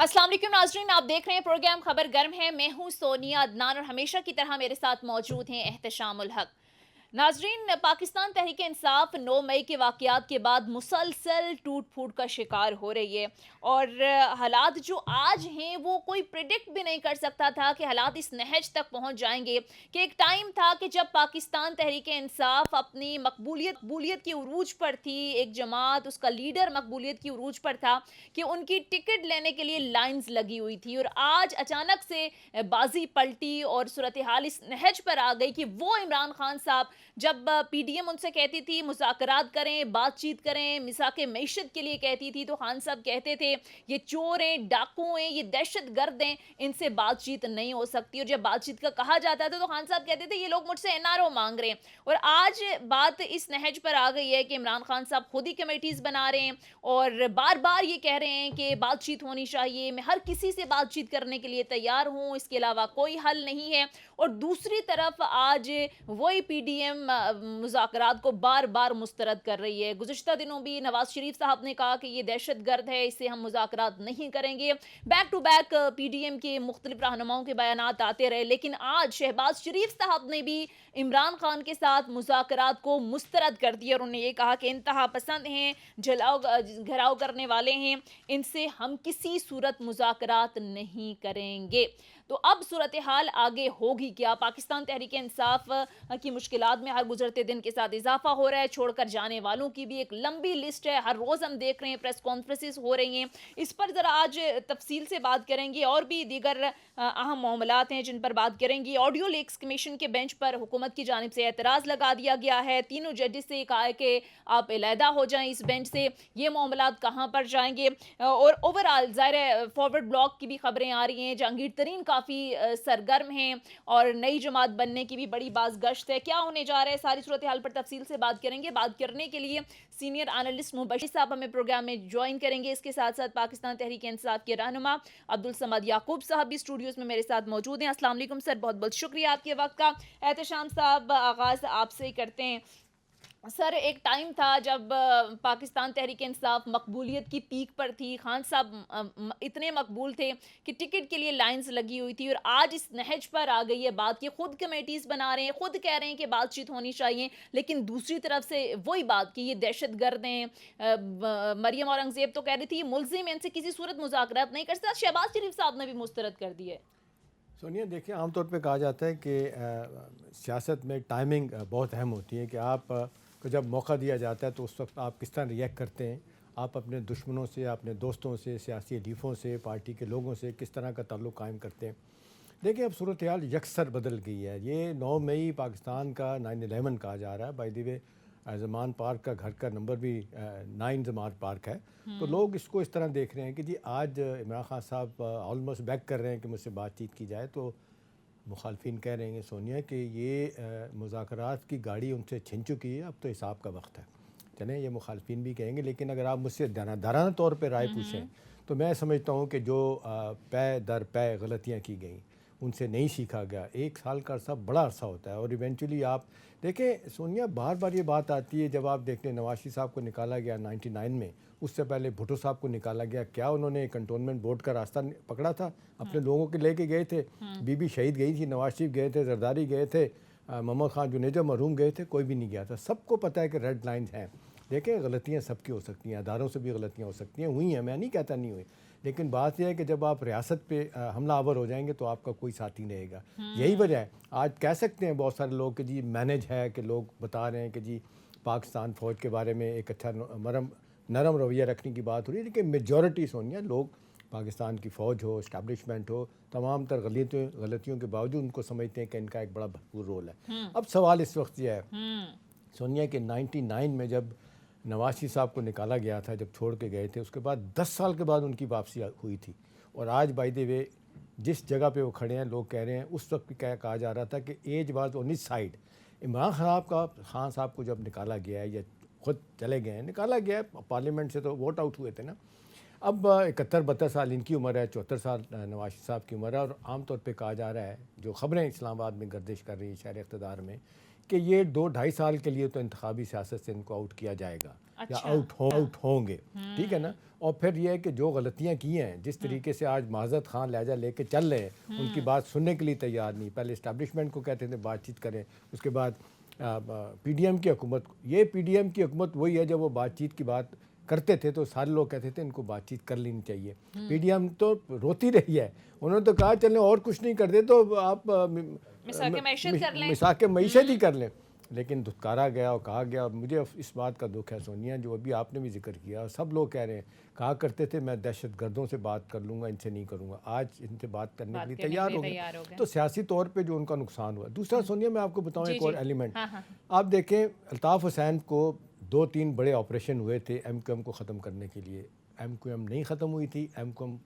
अस्सलाम वालेकुम नाज़रीन, आप देख रहे हैं प्रोग्राम खबर गर्म है। मैं हूं सोनिया अदनान और हमेशा की तरह मेरे साथ मौजूद हैं एहतशामुल हक। नाज़रीन, पाकिस्तान तहरीक इंसाफ 9 मई के वाक़यात के बाद मुसलसल टूट फूट का शिकार हो रही है और हालात जो आज हैं वो कोई प्रिडिक्ट भी नहीं कर सकता था कि हालात इस नहज तक पहुंच जाएंगे। कि एक टाइम था कि जब पाकिस्तान तहरीक इंसाफ अपनी मकबूलियत की उरूज पर थी, एक जमात उसका लीडर मकबूलियत की उरूज पर था कि उनकी टिकट लेने के लिए लाइंस लगी हुई थी, और आज अचानक से बाजी पलटी और सूरत हाल इस नहज पर आ गई कि वो इमरान खान साहब जब पीडीएम उनसे कहती थी मुज़ाकरात करें, बातचीत करें, मिसाक मईशत के लिए कहती थी, तो खान साहब कहते थे ये चोर हैं, डाकू हैं, ये दहशत गर्द हैं, इनसे बातचीत नहीं हो सकती। और जब बातचीत का कहा जाता था तो खान साहब कहते थे ये लोग मुझसे एनआरओ मांग रहे हैं। और आज बात इस नहज पर आ गई है कि इमरान खान साहब खुद ही कमेटीज बना रहे हैं और बार बार ये कह रहे हैं कि बातचीत होनी चाहिए, मैं हर किसी से बातचीत करने के लिए तैयार हूँ, इसके अलावा कोई हल नहीं है। और दूसरी तरफ आज वही पीडीएम मुज़ाकरात को बार बार मुस्तरद कर रही है। गुज़िश्ता दिनों भी नवाज शरीफ साहब ने कहा कि ये दहशत गर्द है, इससे हम मुज़ाकरात नहीं करेंगे। बैक टू बैक पीडीएम के मुख्तलिफ रहनुमाओं के बयानात आते रहे, लेकिन आज शहबाज शरीफ साहब ने भी इमरान खान के साथ मुज़ाकरात को मुस्तरद कर दिया और उन्होंने ये कहा कि इंतहा पसंद हैं, घिराव करने वाले हैं, इनसे हम किसी सूरत मुज़ाकरात नहीं करेंगे। तो अब सूरत हाल आगे होगी क्या? पाकिस्तान तहरीक इंसाफ की मुश्किलात में हर गुजरते दिन के साथ इजाफा हो रहा है, छोड़कर जाने वालों की भी एक लंबी लिस्ट है, हर रोज़ हम देख रहे हैं प्रेस कॉन्फ्रेंसेस हो रही हैं। इस पर ज़रा आज तफसील से बात करेंगे और भी दीगर अहम मामलात हैं जिन पर बात करेंगे। ऑडियो लीक्स कमीशन के बेंच पर हुकूमत की जानिब से एतराज़ लगा दिया गया है, तीनों जजेस से कहा है कि आप अलहदा हो जाएं इस बेंच से। ये मामलात कहाँ पर जाएंगे? और ओवरऑल ज़ाहिर फॉरवर्ड ब्लॉक की भी खबरें आ रही हैं, जहांगीर तरीन काफ़ी सरगर्म हैं और नई जमात बनने की भी बड़ी बाज़ गश्त है। क्या होने जा रहा है, सारी सूरत हाल पर तफसील से बात करेंगे। बात करने के लिए सीनियर एनालिस्ट मुबशीर साहब हमें प्रोग्राम में ज्वाइन करेंगे। इसके साथ साथ पाकिस्तान तहरीक इंसाफ के रहनुमा अब्दुल समद याकूब साहब भी स्टूडियोज़ में मेरे साथ मौजूद हैं। अस्सलाम वालेकुम सर, बहुत बहुत शुक्रिया आपके वक्त का। एहतशाम साहब, आगाज़ आपसे ही करते हैं। सर, एक टाइम था जब पाकिस्तान तहरीक इंसाफ मकबूलियत की पीक पर थी, खान साहब इतने मकबूल थे कि टिकट के लिए लाइंस लगी हुई थी, और आज इस नहज पर आ गई है बात कि खुद कमेटीज़ बना रहे हैं, खुद कह रहे हैं कि बातचीत होनी चाहिए, लेकिन दूसरी तरफ से वही बात कि ये दहशत गर्द हैं। मरियम औरंगज़ेब तो कह रही थी ये मुलजिम, इनसे किसी सूरत मुज़ाकरात नहीं कर सकता। शहबाज शरीफ साहब ने भी मुस्तरद कर दिया है। सोनिया, देखिए, आमतौर पे कहा जाता है कि सियासत में टाइमिंग बहुत अहम होती है कि आप को जब मौका दिया जाता है तो उस वक्त आप किस तरह रिएक्ट करते हैं। आप अपने दुश्मनों से, अपने दोस्तों से, सियासी लीफों से, पार्टी के लोगों से किस तरह का ताल्लुक़ कायम करते हैं। देखिए, अब सूरत हाल यकसर बदल गई है। ये 9 मई पाकिस्तान का 9/11 कहा जा रहा है। By the way, Zaman park का घर का नंबर भी 9 ज़मान पार्क है। तो लोग इसको इस तरह देख रहे हैं कि जी आज इमरान खान साहब ऑलमोस्ट बैक कर रहे हैं कि मुझसे बातचीत की जाए। तो मुखालफिन कह रहे हैं सोनिया कि ये मुज़ाकरात की गाड़ी उनसे छिन चुकी है, अब तो हिसाब का वक्त है। चलें, ये मुखालफिन भी कहेंगे, लेकिन अगर आप मुझसे दाराना तौर पर राय पूछें तो मैं समझता हूँ कि जो पै दर पै गलतियाँ की गई उनसे नहीं सीखा गया। 1 साल का अरसा बड़ा अरसा होता है और इवेंचुअली आप देखें सोनिया, बार बार ये बात आती है। जब आप देखते हैं नवाज शरीफ साहब को निकाला गया 99 में, उससे पहले भुट्टो साहब को निकाला गया, क्या उन्होंने कंटोनमेंट बोर्ड का रास्ता पकड़ा था? अपने लोगों के लेके गए थे। बीबी शहीद गई थी, नवाज शरीफ गए थे, जरदारी गए थे, मोहम्मद खान जुनेजा मरहूम गए थे, कोई भी नहीं गया था। सबको पता है कि रेड लाइन्स हैं। देखें, गलतियाँ सबकी हो सकती हैं, अदारों से भी गलतियाँ हो सकती हैं, हुई हैं, मैं नहीं कहता नहीं हुई। लेकिन बात यह है कि जब आप रियासत पे हमला आवर हो जाएंगे तो आपका कोई साथी नहीं रहेगा। यही वजह है, आज कह सकते हैं बहुत सारे लोग कि जी मैनेज है, कि लोग बता रहे हैं कि जी पाकिस्तान फ़ौज के बारे में एक अच्छा नरम रवैया रखने की बात हो रही है, लेकिन मेजॉरिटी सोनिया लोग पाकिस्तान की फ़ौज हो, इस्टेब्लिशमेंट हो, तमाम तर गलतियों के बावजूद उनको समझते हैं कि इनका एक बड़ा भरपूर रोल है। अब सवाल इस वक्त यह है सोनिया कि 99 में जब नवाज शरीफ साहब को निकाला गया था, जब छोड़ के गए थे, उसके बाद 10 साल के बाद उनकी वापसी हुई थी। और आज बाय द वे जिस जगह पे वो खड़े हैं, लोग कह रहे हैं उस वक्त भी क्या कहा जा रहा था कि as was on his side. Imran Khan साहब को जब निकाला गया है या खुद चले गए हैं, निकाला गया है पार्लियामेंट से, तो वोट आउट हुए थे ना। अब 71-72 साल इनकी उम्र है, 74 साल नवाज शरीफ साहब की उम्र है। और आमतौर पर कहा जा रहा है, जो ख़बरें इस्लामाबाद में गर्दिश कर रही है शहर इक़्तिदार में, कि ये 2-2.5 साल के लिए तो इंतखाबी सियासत से इनको आउट किया जाएगा। या अच्छा। आउट होंगे, ठीक है ना। और फिर ये है कि जो गलतियां की हैं, जिस तरीके से आज माजत खान लहजा लेके चल रहे हैं, उनकी बात सुनने के लिए तैयार नहीं। पहले इस्टेब्लिशमेंट को कहते थे बातचीत करें, उसके बाद पीडीएम की हुकूमत, ये पीडीएम की हुकूमत वही है जब वो बातचीत की बात करते थे तो सारे लोग कहते थे इनको बातचीत कर लेनी चाहिए। पीडीएम तो रोती रही है, उन्होंने तो कहा चलें और कुछ नहीं करते तो आप मिसाके मैशत कर लें। मिसाके मईशत ही कर लें, लेकिन धुतकारा गया और कहा गया। मुझे इस बात का दुख है सोनिया, जो अभी आपने भी जिक्र किया, सब लोग कह रहे हैं, कहा करते थे मैं दहशत गर्दों से बात कर लूँगा, इनसे नहीं करूँगा, आज इनसे बात करने के लिए तैयार हो गए। तो सियासी तौर पे जो उनका नुकसान हुआ। दूसरा सोनिया, मैं आपको बताऊँ एक और एलिमेंट, आप देखें अल्ताफ़ हुसैन को 2-3 बड़े ऑपरेशन हुए थे एमक्यूएम को ख़त्म करने के लिए। एमक्यूएम नहीं ख़त्म हुई थी, एमक्यूएम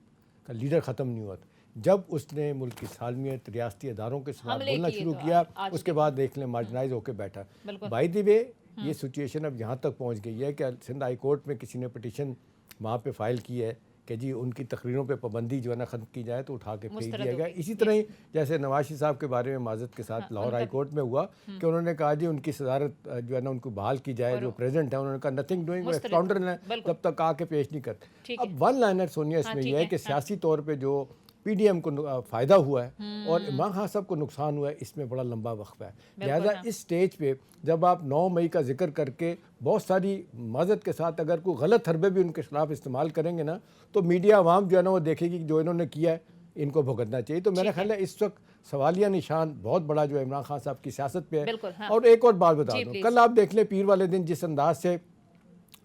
का लीडर ख़त्म नहीं हुआ था। जब उसने मुल्क की सालमियत रियासती इदारों के खिलाफ बोलना शुरू किया, उसके बाद देख लें मार्जिनाइज होकर बैठा। बाय द वे, ये सिचुएशन अब यहाँ तक पहुँच गई है कि सिंध हाई कोर्ट में किसी ने पिटीशन वहाँ पे फाइल की है कि जी उनकी तकरीरों पे पाबंदी जो है ना ख़त्म की जाए, तो उठा के फेंक दिया गया। इसी तरह ही जैसे नवाज शरीफ साहब के बारे में माजत के साथ लाहौर हाई कोर्ट में हुआ कि उन्होंने कहा जी उनकी सदारत जो है ना उनको बहाल की जाए, जो प्रेजेंट है। उन्होंने कहा नथिंग डूइंग, वो काउंटर है, तब तक आके पेश नहीं करते। अब वन लाइनर सोनिया इसमें यह है कि सियासी तौर पर जो पीडीएम को फ़ायदा हुआ है और इमरान खान साहब को नुकसान हुआ है, इसमें बड़ा लंबा वक्फा है। लिहाजा इस स्टेज पे जब आप 9 मई का जिक्र करके बहुत सारी मदद के साथ अगर कोई गलत हरबे भी उनके खिलाफ इस्तेमाल करेंगे ना, तो मीडिया आवाम जो है ना वो देखेगी कि जो इन्होंने किया है इनको भुगतना चाहिए। तो मेरा ख्याल है इस वक्त सवालिया निशान बहुत बड़ा जो है इमरान खान साहब की सियासत पे है। और एक और बात बता दूँ, कल आप देख लें पीर वाले दिन जिस अंदाज से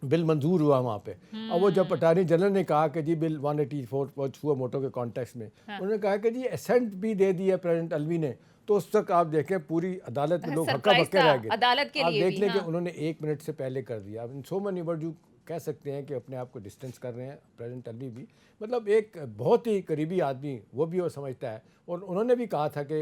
बिल मंजूर हुआ वहाँ पे, और वो जब अटार्नी जनरल ने कहा कि जी बिल 184 हुआ मोटो के कॉन्टेक्स्ट में, उन्होंने कहा कि जी एसेंट भी दे दिया प्रेसिडेंट अलवी ने, तो उस तक आप देखें पूरी अदालत में लोग हक्का बक्के रह गए। आप देख लें कि उन्होंने 1 मिनट से पहले कर दिया। अब इन सो मेनी वर्ड यू कह सकते हैं कि अपने आप को डिस्टेंस कर रहे हैं प्रेसिडेंट अलवी भी, मतलब एक बहुत ही करीबी आदमी वो भी वो समझता है। और उन्होंने भी कहा था कि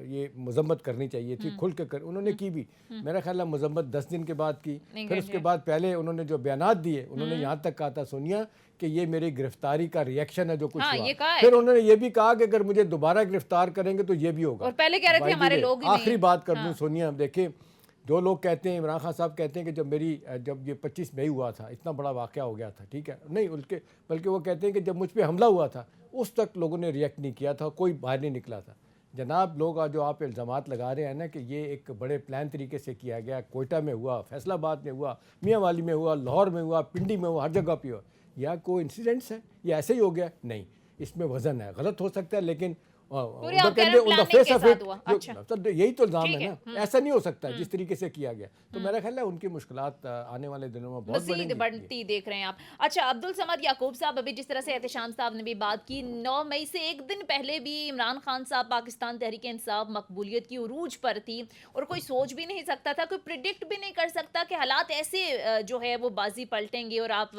ये मजम्मत करनी चाहिए थी, खुल के उन्होंने की भी। मेरा ख्याल है मजम्मत 10 दिन के बाद की, फिर उसके बाद पहले उन्होंने जो बयानात दिए, उन्होंने यहाँ तक कहा था सोनिया कि ये मेरी गिरफ्तारी का रिएक्शन है जो कुछ हुआ। फिर उन्होंने ये भी कहा कि अगर मुझे दोबारा गिरफ्तार करेंगे तो ये भी होगा। और पहले कह रहे थे हमारे लोग। आखिरी बात कर दूं सोनिया, देखिए जो लोग कहते हैं, इमरान खान साहब कहते हैं कि जब ये 25 मई हुआ था, इतना बड़ा वाक़या हो गया था, ठीक है, नहीं बल्कि वो कहते हैं कि जब मुझ पे हमला हुआ था उस तक लोगों ने रिएक्ट नहीं किया था, कोई बाहर नहीं निकला था। जनाब लोग जो आप इल्ज़ामात लगा रहे हैं ना कि ये एक बड़े प्लान तरीके से किया गया, कोयटा में हुआ, फैसलाबाद में हुआ, मियाँ वाली में हुआ, लाहौर में हुआ, पिंडी में हुआ, हर जगह पे हुआ, या कोई इंसिडेंट्स है, ये ऐसे ही हो गया? नहीं, इसमें वजन है, गलत हो सकता है, लेकिन यही तो इल्जाम है ना, ऐसा नहीं हो सकता जिस तरीके से किया गया। तो मेरा ख्याल है उनकी मुश्किलात आने वाले दिनों में बहुत बढ़ती देख रहे हैं आप। अच्छा, अब्दुल समद याकूब साहब, अभी जिस तरह से एहतशाम साहब ने भी बात की, 9 मई से एक दिन पहले भी इमरान खान साहब पाकिस्तान तहरीक इंसाफ मकबूलियत की उरूज पर थी और कोई सोच भी नहीं सकता था, कोई प्रिडिक्ट भी नहीं कर सकता कि हालात ऐसे जो है वो बाजी पलटेंगे और आप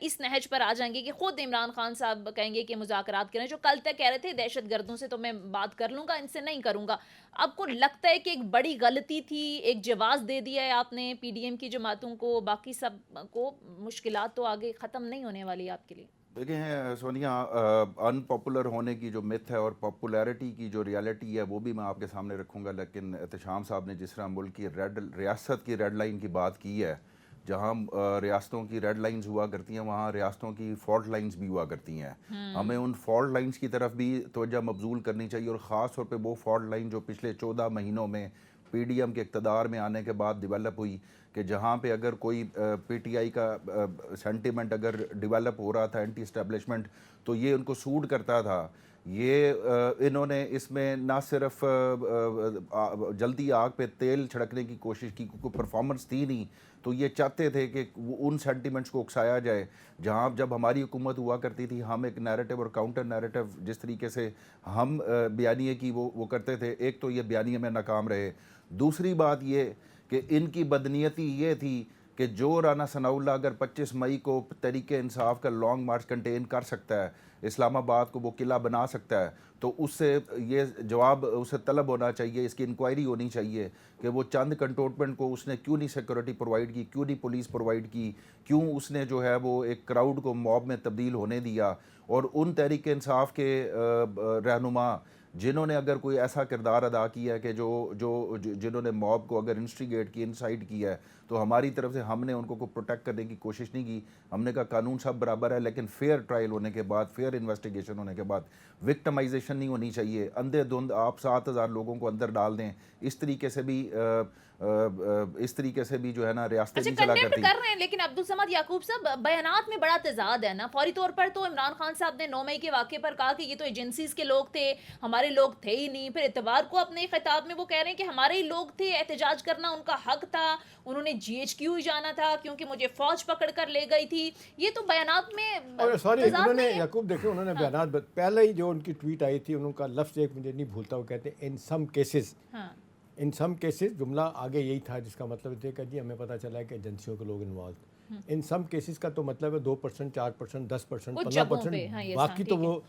इस नहज पर आ जाएंगे कि खुद इमरान खान साहब कहेंगे कि मुज़ाकरात करें। जो कल तक कह रहे थे दहशत गर्दों से तो मैं बात कर लूंगा, इनसे नहीं करूंगा, आपको लगता है कि एक बड़ी गलती थी, एक जवाब दे दिया है आपने पीडीएम की जमातों को, बाकी सब को मुश्किलात तो आगे ख़त्म नहीं होने वाली आपके लिए? देखिए सोनिया, अनपॉपुलर होने की जो मिथ है और पॉपुलैरिटी की जो रियलिटी है वो भी मैं आपके सामने रखूँगा। लेकिन एहतशाम साहब ने जिस तरह मुल्क की रियासत की रेड लाइन की बात की है, जहाँ रियासतों की रेड लाइंस हुआ करती हैं वहाँ रियासतों की फॉल्ट लाइंस भी हुआ करती हैं। हमें उन फॉल्ट लाइंस की तरफ भी तवज्जो मबजूल करनी चाहिए, और ख़ास तौर पे वो फॉल्ट लाइन जो पिछले 14 महीनों में पीडीएम के इक़्तिदार में आने के बाद डेवलप हुई, कि जहाँ पे अगर कोई पीटीआई का सेंटिमेंट अगर डेवलप हो रहा था एंटी इस्टेब्लिशमेंट, तो ये उनको सूट करता था। ये इन्होंने इसमें ना सिर्फ जल्दी आग पे तेल छिड़कने की कोशिश की, क्योंकि परफॉर्मेंस थी नहीं, तो ये चाहते थे कि उन सेंटिमेंट्स को उकसाया जाए। जहाँ जब हमारी हुकूमत हुआ करती थी, हम एक नैरेटिव और काउंटर नैरेटिव जिस तरीके से हम बयानिए की वो करते थे, एक तो ये बयानिए में नाकाम रहे। दूसरी बात ये कि इनकी बदनीयती ये थी कि जो राना सनाउल्लाह अगर 25 मई को तहरीके इंसाफ का लॉन्ग मार्च कंटेन कर सकता है, इस्लामाबाद को वो किला बना सकता है, तो उससे ये जवाब उसे तलब होना चाहिए, इसकी इंक्वायरी होनी चाहिए कि वो चंद कंटोनमेंट को उसने क्यों नहीं सिक्योरिटी प्रोवाइड की, क्यों नहीं पुलिस प्रोवाइड की, क्यों उसने जो है वो एक क्राउड को मॉब में तब्दील होने दिया। और उन तहरीक इंसाफ के रहनुमा जिन्होंने अगर कोई ऐसा किरदार अदा किया है कि जिन्होंने मॉब को अगर इंस्टिगेट किया, इंसाइट किया है, तो हमारी तरफ से हमने उनको को प्रोटेक्ट करने की कोशिश नहीं की। हमने कहा कानून सब बराबर है, लेकिन फेयर ट्रायल होने के बाद, फेयर इन्वेस्टिगेशन होने के बाद विक्टिमाइजेशन नहीं होनी चाहिए। अंधेधुंध आप 7,000 लोगों को अंदर डाल दें, इस तरीके से भी जो है ना रियासतें अच्छा, नहीं चला कंडेम्ड करती। कर रहे हैं, लेकिन अब्दुल समद याकूब साहब, बयानात में बड़ा तजाद है ना। फौरी तौर पर तो इमरान खान साहब ने 9 मई के वाक़े पर कहा कि ये तो एजेंसीज के लोग थे, हमारे लोग थे ही नहीं। फिर इतवार को अपने खिताब में वो कह रहे हैं कि हमारे ही लोग थे, एहतजाज करना उनका हक था, उन्होंने GHQ ही जाना था क्योंकि मुझे फौज पकड़ कर ले गई थी। ये तो बयानात में और सॉरी, तजाद उन्होंने नहीं है। याकूब देखिए, उन्होंने बयानात पहले ही जो उनकी ट्वीट आई थी, उनका लफ्ज़ एक मुझे नहीं भूलता, वो कहते हैं इन सम केसेस। हाँ, इन सम केसेस जुमला आगे यही था, जिसका मतलब ये कि जी हमें पता चला है कि एजेंसियों के लोग इन्वॉल्व। इन सम केसेस का तो मतलब है 2%, 4%, 10%, कुछ जगहों 15%, पे, हाँ, ये बाकी ठीक तो है। वो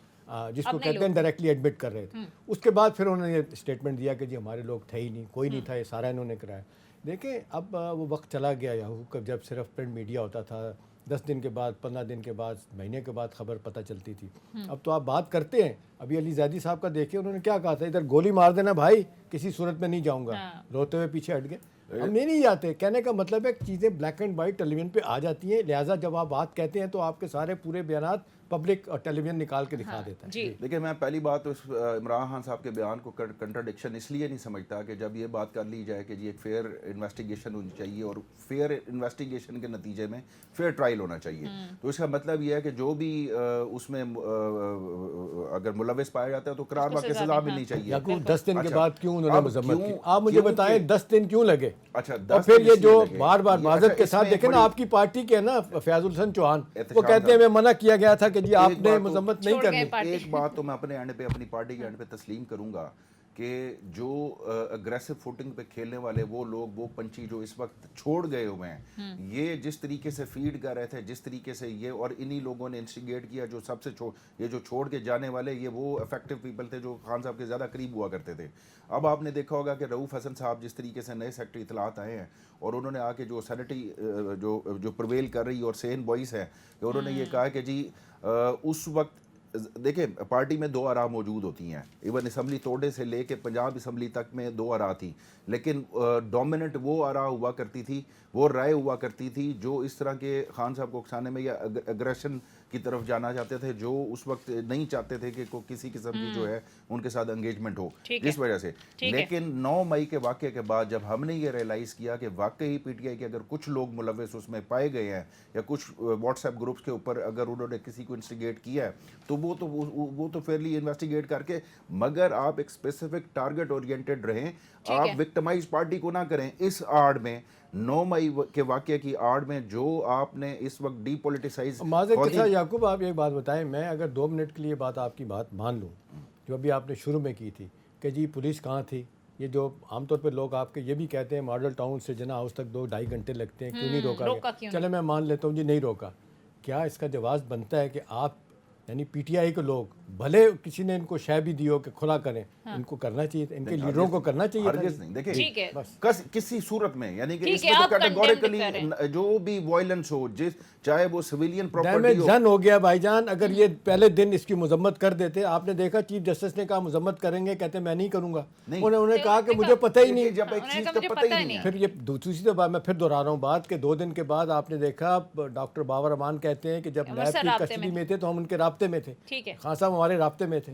जिसको अपने कहते हैं लोग। डायरेक्टली एडमिट कर रहे थे। उसके बाद फिर उन्होंने ये स्टेटमेंट दिया कि जी हमारे लोग थे ही नहीं, कोई नहीं था, ये सारा इन्होंने कराया। देखें, अब वो वक्त चला गया याहू का, जब सिर्फ प्रिंट मीडिया होता था, 10 दिन के बाद, 15 दिन के बाद, महीने के बाद खबर पता चलती थी। अब तो आप बात करते हैं। अभी अली ज़ैदी साहब का देखिए, उन्होंने क्या कहा था, इधर गोली मार देना भाई, किसी सूरत में नहीं जाऊंगा। हाँ। रोते हुए पीछे हट गए। हम नहीं जाते। कहने का मतलब है कि चीज़ें ब्लैक एंड वाइट टेलीविजन पे आ जाती हैं, लिहाजा जब आप बात कहते हैं तो आपके सारे पूरे बयानात पब्लिक और टेलीविजन निकाल के दिखा देता है। जी। देखिए, मैं पहली बात तो इमरान खान साहब के बयान को कंट्राडिक्शन इसलिए नहीं समझता कि जब ये बात कर ली जाए कि जी एक फेयर इन्वेस्टिगेशन होनी चाहिए और फेयर इन्वेस्टिगेशन के नतीजे में फेयर ट्रायल होना चाहिए, तो इसका मतलब ये है कि जो भी उसमें अगर मुलविस पाया जाता है तो करार उसको वाक़ई सज़ा सज़ा भी, मिलनी चाहिए। याकूब, 10 दिन के अच्छा, बाद क्यों उन्होंने अब मजम्मत क्यों- की? आप मुझे क्योंकि- बताएं, 10 दिन क्यों लगे? अच्छा, और 10 फिर दिन ये जो इसलिए लगे। बार बार ये- माजरत अच्छा, के साथ इसमें देखें ना, बड़ी- आपकी पार्टी के ना फयाजुल हसन चौहान, वो एहतशाम कहते हैं साहब। मैं मना किया गया था कि जी एक आपने बात तो- मजम्मत नहीं छोड़ गए करनी। पार्टी। एक बात तो मैं अपने एंड पे, अपनी पार्टी के एंड पे तस्लीम करूंगा कि जो अग्रेसिव फुटिंग पे खेलने वाले वो लोग, वो पंछी जो इस वक्त छोड़ गए हुए हैं, ये जिस तरीके से फीड कर रहे थे, जिस तरीके से ये, और इन्हीं लोगों ने इंस्टिगेट किया, जो सबसे ये जो छोड़ के जाने वाले, ये वो इफेक्टिव पीपल थे जो खान साहब के ज़्यादा करीब हुआ करते थे। अब आपने देखा होगा कि रऊफ़ हसन साहब जिस तरीके से नए सेक्रेटरी इतलात आए हैं और उन्होंने आके जो सैनिटी जो प्रवेल कर रही और सेन वॉइस है, कि उन्होंने ये कहा कि जी उस वक्त देखिए, पार्टी में 2 आरा मौजूद होती हैं। इवन असम्बली तोड़े से लेके पंजाब असम्बली तक में 2 आरा थी, लेकिन डोमिनेंट वो आरा हुआ करती थी, वो राय हुआ करती थी जो इस तरह के खान साहब को उकसाने में या अग्रेशन की तरफ जाना चाहते थे, जो उस वक्त नहीं चाहते थे कि किसी किस्म की जो है उनके साथ एंगेजमेंट हो, जिस वजह से। लेकिन 9 मई के वाक़े के बाद जब हमने ये रियलाइज़ किया कि वाकई PTI के अगर कुछ लोग मुलविस उसमें पाए गए हैं, या कुछ व्हाट्सएप ग्रुप्स के ऊपर अगर उन्होंने किसी को इंस्टिगेट किया है, तो वो तो फेयरली इन्वेस्टिगेट करके, मगर आप एक स्पेसिफिक टारगेट ओरिएंटेड रहें, आप विक्टिमाइज पार्टी को ना करें। इस आड़ में 9 मई के वाक़े की आड़ में जो आपने इस वक्त डीपोलिटिसाइज माज़रत के साथ याकूब, आप एक बात बताएं, मैं अगर 2 मिनट के लिए बात आपकी बात मान लूँ, जो अभी आपने शुरू में की थी कि जी पुलिस कहाँ थी, ये जो आमतौर पर लोग आपके ये भी कहते हैं मॉडल टाउन से जना हाउस तक 2-2.5 घंटे लगते हैं, क्यों नहीं रोका गया? चले मैं मान लेता हूँ जी नहीं रोका। क्या इसका जवाब बनता है कि आप यानी PTI के लोग, भले किसी ने इनको शय भी दी हो कि खुला करें, इनको करना चाहिए था, इनके लीडरों को करना चाहिए था। हरगिज़ नहीं। देखिए, बस किसी सूरत में, यानी कि ठीक इसमें है, तो आप कैटेगोरिकली जो भी वायलेंस हो, चाहे वो सिविलियन प्रॉपर्टी डैमेज हो। डन हो गया भाईजान। अगर ये पहले दिन इसकी मजम्मत कर देते, आपने देखा चीफ जस्टिस ने कहा मजम्मत करेंगे, कहते मैं नहीं करूंगा। उन्होंने कहा कि मुझे पता ही नहीं। जब एक चीज का पता ही नहीं है, फिर ये दूसरी तो बात मैं फिर दोहरा रहा हूँ बात के 2 दिन के बाद आपने देखा डॉक्टर बाबर अमान कहते हैं कि जब नैब की कस्टडी में थे तो हम उनके राब्ते में थे। ठीक है, खान साहब हमारे राब्ते में थे।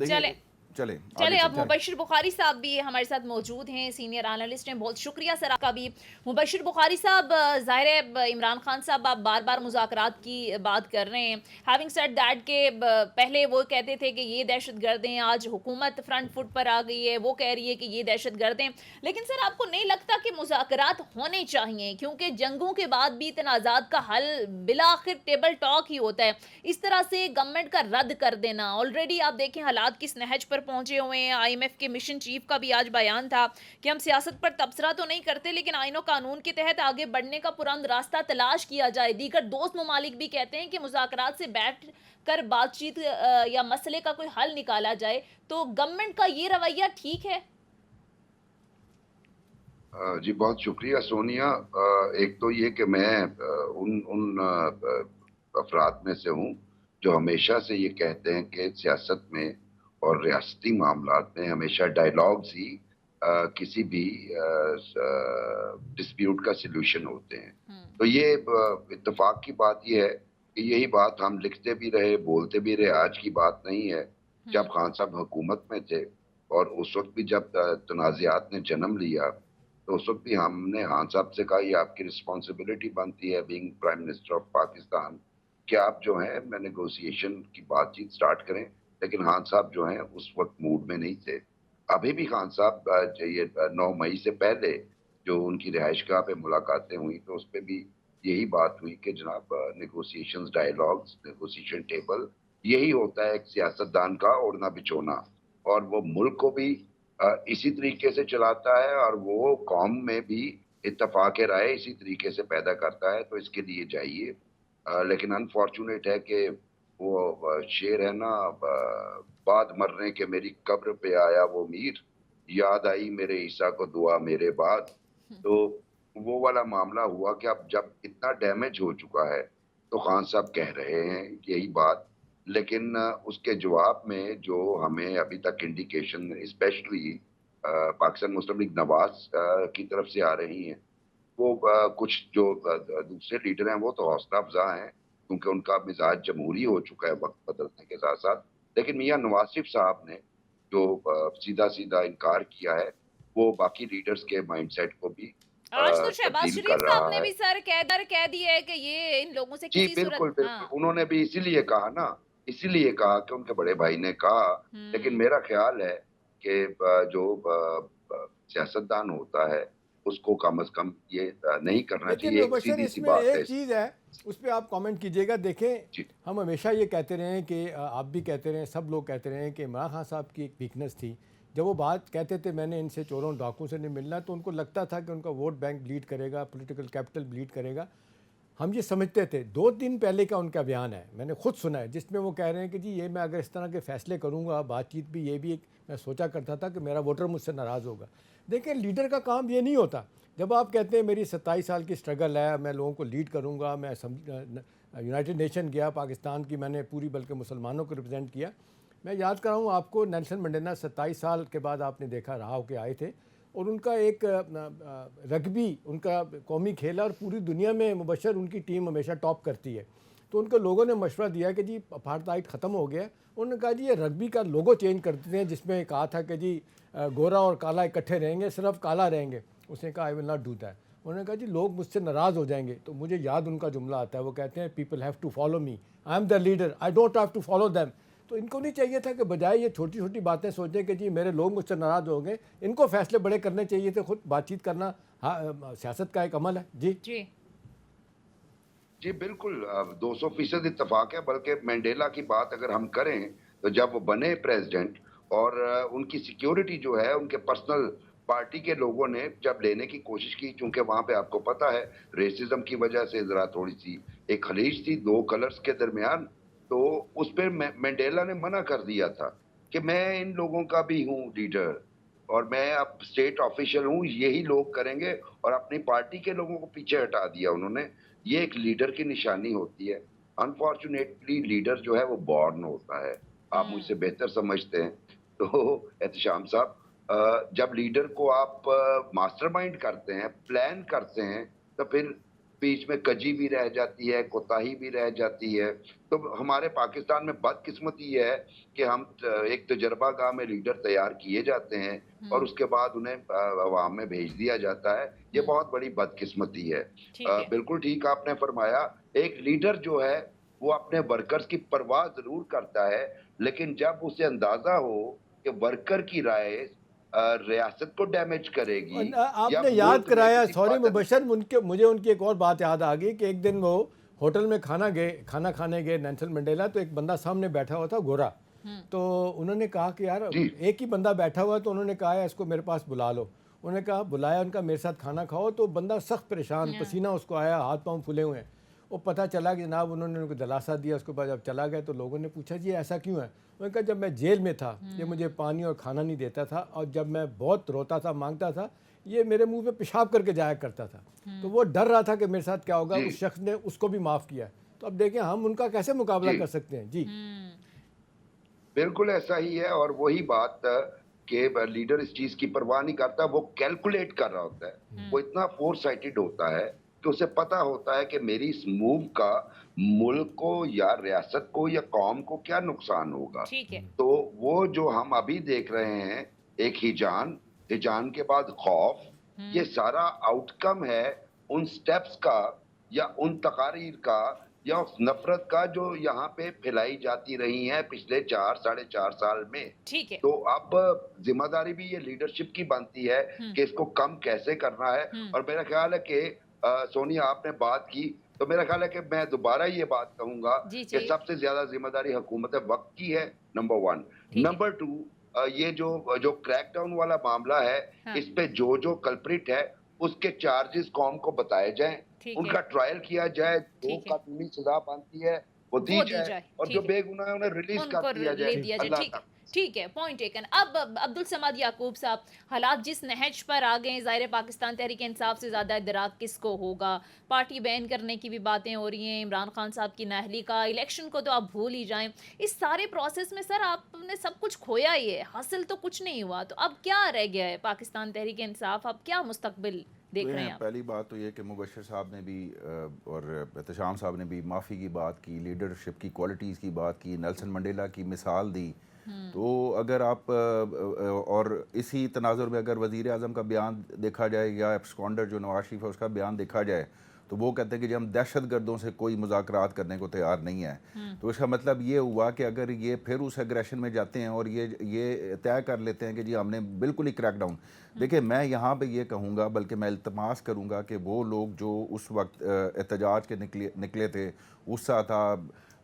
चले अब मुबशिर बुखारी साहब भी हमारे साथ मौजूद हैं, सीनियर एनालिस्ट हैं। बहुत शुक्रिया सर आपका भी। मुबशिर बुखारी साहब, ज़ाहिर है इमरान खान साहब आप बार बार मुज़ाकरात की बात कर रहे हैं। हैविंग सेड दैट के पहले वो कहते थे कि ये दहशतगर्द हैं, आज हुकूमत फ्रंट फुट पर आ गई है, वो कह रही है कि ये दहशतगर्द हैं। लेकिन सर आपको नहीं लगता कि मुज़ाकरात होने चाहिए, क्योंकि जंगों के बाद भी तनाज़ात का हल बिलाखिर टेबल टॉक ही होता है। इस तरह से गवर्नमेंट का रद्द कर देना, ऑलरेडी आप देखें हालात किस नहज पर पहुंचे हुए हैं। IMF के मिशन चीफ का भी आज बयान था कि हम सियासत पर तबसरा तो नहीं करते, लेकिन आईन और कानून के तहत आगे बढ़ने का पुरंद रास्ता तलाश किया जाए। दीगर दोस्त ममालिक भी कहते हैं कि मुज़ाकरात से बैठ कर बातचीत या मसले का कोई हल निकाला जाए। तो गवर्नमेंट का ये रवैया ठीक है? जी बहुत शुक्रिया सोनिया। एक तो ये कि मैं उन अफराद में से हूँ जो हमेशा से ये कहते हैं कि सियासत में और रियासती मामलात में हमेशा डायलॉग्स ही किसी भी डिस्प्यूट का सलूशन होते हैं। तो ये इत्तेफाक की बात ये है कि यही बात हम लिखते भी रहे, बोलते भी रहे, आज की बात नहीं है। जब खान साहब हुकूमत में थे और उस वक्त भी जब तनाज़ात ने जन्म लिया, तो उस वक्त भी हमने खान साहब से कहा ये आपकी रिस्पॉन्सिबिलिटी बनती है being prime minister of Pakistan कि आप जो है नेगोशिएशन की बातचीत स्टार्ट करें। लेकिन खान साहब जो हैं उस वक्त मूड में नहीं थे। अभी भी खान साहब ये 9 मई से पहले जो उनकी रिहाइशगाह पे मुलाकातें हुई तो उस पे भी यही बात हुई कि जनाब नेगोशिएशंस, डायलॉग्स, नेगोशिएशन टेबल यही होता है एक सियासतदान का ओढ़ना बिछोना, और वो मुल्क को भी इसी तरीके से चलाता है और वो कौम में भी इत्तेफाक राय इसी तरीके से पैदा करता है। तो इसके लिए जाइए। लेकिन अनफॉर्चुनेट है कि वो शेर है ना, बाद मरने के मेरी कब्र पे आया वो मीर, याद आई मेरे ईसा को दुआ मेरे बाद। तो वो वाला मामला हुआ कि अब जब इतना डैमेज हो चुका है तो खान साहब कह रहे हैं यही बात, लेकिन उसके जवाब में जो हमें अभी तक इंडिकेशन स्पेशली पाकिस्तान मुस्लिम लीग नवाज की तरफ से आ रही हैं, वो कुछ जो दूसरे लीडर हैं वो तो हौसला अफजा हैं क्योंकि उनका मिजाज जमहूरी हो चुका है वक्त बदलने के साथ साथ। लेकिन मियां नवाज शरीफ साहब ने जो सीधा सीधा इनकार किया है वो बाकी लीडर्स के माइंडसेट को भी आज तो शहबाज तब्दील शरीफ कर साहब रहा ने है। भी सर कह दिया है कि ये इन लोगों से जी किसी बिल्कुल, सूरत बिल्कुल। हाँ। उन्होंने भी इसीलिए कहा ना, इसीलिए कहा कि उनके बड़े भाई ने कहा। लेकिन मेरा ख्याल है कि जो सियासतदान होता है उसको कम से कम ये नहीं करना लेकिन चाहिए। एक मुबशर सीधी सी इसमें बात है। एक चीज़ है, उस पर आप कमेंट कीजिएगा। देखें, जी हम हमेशा ये कहते रहे हैं कि आप भी कहते रहे, सब लोग कहते रहे हैं कि इमरान खान साहब की एक वीकनेस थी। जब वो बात कहते थे मैंने इनसे चोरों डाकुओं से नहीं मिलना, तो उनको लगता था कि उनका वोट बैंक ब्लीड करेगा, पॉलिटिकल कैपिटल ब्लीड करेगा। हम ये समझते थे। 2 दिन पहले का उनका बयान है, मैंने खुद सुना है, जिसमें वो कह रहे हैं कि जी ये मैं अगर इस तरह के फैसले करूँगा, बातचीत भी, ये भी एक मैं सोचा करता था कि मेरा वोटर मुझसे नाराज़ होगा। देखिए, लीडर का काम ये नहीं होता। जब आप कहते हैं मेरी 27 साल की स्ट्रगल है, मैं लोगों को लीड करूँगा, मैं यूनाइटेड नेशन गया पाकिस्तान की, मैंने पूरी बल्कि मुसलमानों को रिप्रेजेंट किया। मैं याद कराऊँ आपको, नेल्सन मंडेला 27 साल के बाद आपने देखा रहा हो के आए थे, और उनका एक रग्बी उनका कौमी खेल है और पूरी दुनिया में मुबशर उनकी टीम हमेशा टॉप करती है। तो उनको लोगों ने मशवरा दिया कि जी अपार्थाइड ख़त्म हो गया। उन्होंने कहा जी ये रग्बी का लोगो चेंज कर देते हैं, जिसमें कहा था कि जी गोरा और काला इकट्ठे रहेंगे, सिर्फ काला रहेंगे। उसने कहा I will not do that. उन्होंने कहा जी लोग मुझसे नाराज़ हो जाएंगे। तो मुझे याद उनका जुमला आता है, वो कहते हैं people have to follow me, I am the leader, I don't have to follow them. तो इनको नहीं चाहिए था कि बजाय ये छोटी छोटी बातें सोचें कि जी मेरे लोग मुझसे नाराज़ हो गए, इनको फैसले बड़े करने चाहिए थे। खुद बातचीत करना हाँ सियासत का एक अमल है। जी जी जी बिल्कुल, 200% इत्तेफाक है। बल्कि मंडेला की बात अगर हम करें तो जब वो बने प्रेसिडेंट और उनकी सिक्योरिटी जो है उनके पर्सनल पार्टी के लोगों ने जब लेने की कोशिश की, क्योंकि वहां पे आपको पता है रेसिज्म की वजह से जरा थोड़ी सी एक खलीज थी दो कलर्स के दरमियान, तो उस पर मंडेला ने मना कर दिया था कि मैं इन लोगों का भी हूँ लीडर और मैं अब स्टेट ऑफिशियल हूँ, यही लोग करेंगे। और अपनी पार्टी के लोगों को पीछे हटा दिया उन्होंने। ये एक लीडर की निशानी होती है। अनफॉर्चुनेटली लीडर जो है वो बॉर्न होता है, आप मुझसे बेहतर समझते हैं। तो एहतशाम साहब, जब लीडर को आप मास्टरमाइंड करते हैं, प्लान करते हैं, तो फिर बीच में कजी भी रह जाती है, कोताही भी रह जाती है। तो हमारे पाकिस्तान में बदकिस्मती ये है कि हम एक तजर्बागाह में लीडर तैयार किए जाते हैं और उसके बाद उन्हें अवाम में भेज दिया जाता है। ये बहुत बड़ी बदकिस्मती है। ठीक है। बिल्कुल ठीक आपने फरमाया। एक लीडर जो है वो अपने वर्कर्स की परवाह जरूर करता है, लेकिन जब उसे अंदाजा हो कि वर्कर की राय रियासत को डैमेज करेगी या आपने याद मुल्क में कराया, किसी सॉरी बात मुबशर, मुझे उनकी एक और बात याद आ गई कि एक दिन वो होटल में खाना खाने गए नेल्सन मंडेला, तो एक बंदा सामने बैठा हुआ था गोरा। तो उन्होंने कहा कि यार जी एक ही बंदा बैठा हुआ है, तो उन्होंने कहा है इसको मेरे पास बुला लो। उन्होंने कहा बुलाया, उनका मेरे साथ खाना खाओ। तो बंदा सख्त परेशान, पसीना उसको आया, हाथ पाँव फूले हुए हैं। वो पता चला कि जनाब उन्होंने उनको दिलासा दिया। उसके बाद जब चला गया तो लोगों ने पूछा जी ऐसा क्यों है। उन्होंने कहा जब मैं जेल में था ये मुझे पानी और खाना नहीं देता था, और जब मैं बहुत रोता था, मांगता था, ये मेरे मुंह पे पेशाब करके जाया करता था। तो वो डर रहा था कि मेरे साथ क्या होगा। जी उस शख्स ने उसको भी माफ़ किया। तो अब देखें हम उनका कैसे मुकाबला जी कर सकते हैं। जी बिल्कुल ऐसा ही है, और वही बात कि लीडर इस चीज की परवाह नहीं करता, वो कैलकुलेट कर रहा होता है, वो इतना फोर साइटेड होता है कि उसे पता होता है कि मेरी इस मूव का मुल्क को या रियासत को या कौम को क्या नुकसान होगा। ठीक है। तो वो जो हम अभी देख रहे हैं, एक हिजान, हिजान के बाद खौफ, ये सारा आउटकम है उन स्टेप्स का या उन तकारीर का या उस नफरत का जो यहाँ पे फैलाई जाती रही है पिछले 4 साढ़े 4 साल में। ठीक है। तो अब जिम्मेदारी भी ये लीडरशिप की बनती है कि इसको कम कैसे करना है। और मेरा ख्याल है कि सोनिया, आपने बात की, तो मेरा ख्याल है कि मैं दोबारा ये बात कहूंगा जी कि जी। सबसे ज्यादा जिम्मेदारी हुकूमत वक्त की है, नंबर 1। ठीक है। नंबर 2, ये जो जो क्रैकडाउन वाला मामला है, हाँ। इस पे जो जो कल्प्रिट है उसके चार्जेस कौम को बताए जाएं, ठीक उनका है। ट्रायल किया जाए, जो ठीक है। कानूनी सजा बनती है वो दी वो दी जाए, जाए। और ठीक जो है। बेगुनाह है उन्हें रिलीज उनको कर दिया ले जाए। दिया जाए। अल्लाह ठीक है। तक। ठीक है, पॉइंट टेकन। अब अब्दुल समाद याकूब साहब, हालात जिस नहज पर आ गए, ज़ाहिर पाकिस्तान तहरीक इंसाफ से ज़्यादा इदराक किसको होगा। पार्टी बैन करने की भी बातें हो रही हैं, इमरान खान साहब की नाअहली का, इलेक्शन को तो आप भूल ही जाएं। इस सारे प्रोसेस में सर आपने सब कुछ खोया ही है, हासिल तो कुछ नहीं हुआ। तो अब क्या रह गया है पाकिस्तान तहरीक इंसाफ, अब क्या मुस्तकबिल देख रहे हैं आप? पहली बात तो ये कि मुबशर साहब ने भी और एहतशाम साहब ने भी माफ़ी की बात की, लीडरशिप की क्वालिटीज़ की बात की, नेल्सन मंडेला की मिसाल दी। तो अगर आप और इसी तनाजुर में अगर वज़ीर आज़म का बयान देखा जाए या एब्सकॉन्डर जो नवाज शरीफ है उसका बयान देखा जाए, तो वो कहते हैं कि जी हम दहशत गर्दों से कोई मुज़ाकरात करने को तैयार नहीं है। तो इसका मतलब ये हुआ कि अगर ये फिर उस एग्रेशन में जाते हैं और ये तय कर लेते हैं कि जी हमने बिल्कुल ही क्रैकडाउन। देखिए, मैं यहाँ पे ये कहूँगा, बल्कि मैं इल्तमास करूँगा कि वो लोग जो उस वक्त एहतजाज के निकले थे, गुस्सा था,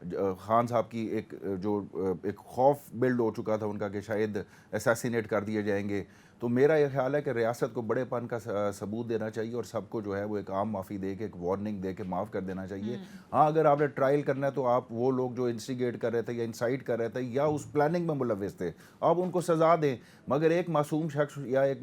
खान साहब की एक खौफ बिल्ड हो चुका था उनका कि शायद असैसिनेट कर दिए जाएंगे। तो मेरा ये ख्याल है कि रियासत को बड़ेपन का सबूत देना चाहिए और सबको जो है वो एक आम माफ़ी दे के, एक वार्निंग दे के माफ़ कर देना चाहिए। हाँ, अगर आपने ट्रायल करना है तो आप वो लोग जो इंस्टिगेट कर रहे थे या इंसाइट कर रहे थे या उस प्लानिंग में मुलविस थे, आप उनको सज़ा दें। मगर एक मासूम शख्स या एक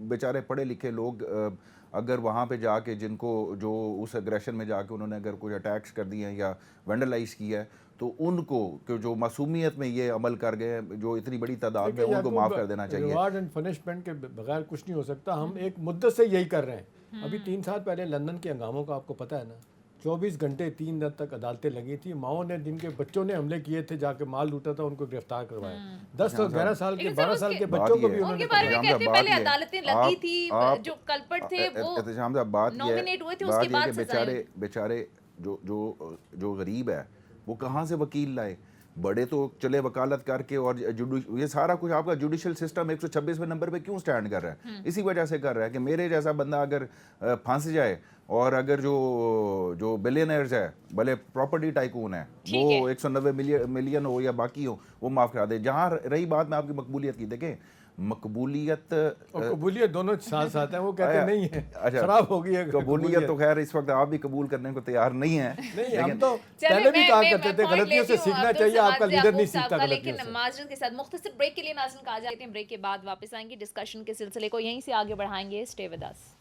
बेचारे पढ़े लिखे लोग अगर वहाँ पे जाके जिनको जो उस एग्रेशन में जाके उन्होंने अगर कुछ अटैक्स कर दिए हैं या वेंडलाइज किया है, तो उनको जो मासूमियत में ये अमल कर गए, जो इतनी बड़ी तादाद में, उनको माफ़ कर देना चाहिए। रिवार्ड एंड पनिशमेंट के बगैर कुछ नहीं हो सकता। हम एक मुद्दत से यही कर रहे हैं। अभी 3 साल पहले लंदन के हंगामों का आपको पता है ना, 24 घंटे 3 दिन तक अदालतें लगी थी। माओ ने, जिनके बच्चों ने हमले किए थे, जाके माल लूटा था, उनको गिरफ्तार करवाया। 10 और 11 साल के, 12 साल के बच्चों को भी उनके उन्होंने बारे में एहतशाम कहते हैं साहब, पहले बात ये अदालतें लगी थी, आप- जो कल्प्रिट थे वो एहतशाम साहब, बात ये नॉमिनेट हुए थे, बात उसके ये बाद कि सजाएं। बेचारे जो गरीब है वो कहाँ से वकील लाए? बड़े तो चले वकालत करके, और ये सारा कुछ आपका जुडिशल सिस्टम 126वें नंबर पे क्यों स्टैंड कर रहा है? इसी वजह से कर रहा है कि मेरे जैसा बंदा अगर फंस जाए, और अगर जो बिलियनर्स है, भले प्रॉपर्टी टाइकून है, वो 190 मिलियन हो या बाकी हो, वो माफ़ करा दे। जहाँ रही बात में आपकी मकबूलियत की, देखें मकबूलियत और कबूलियत दोनों साथ साथ हैं। वो कहते नहीं है, अच्छा, खराब हो गई है कबूलियत। तो खैर इस वक्त आप भी कबूल करने को तैयार नहीं है। नहीं, हम तो चले, पहले भी कहा करते थे मैं गलतियों से लेती हूँ सीखना अब्दुल चाहिए। समाद आपका लीडर नहीं याकूब साहब सीखता का, गलतियों लेकिन से। माजरत के साथ मुख्तसर ब्रेक के लिए नाज़रीन कहा जाते हैं। ब्रेक के बाद वापस आएंगे, डिस्कशन के सिलसिले को यहीं से आगे बढ़ाएंगे। Stay with us.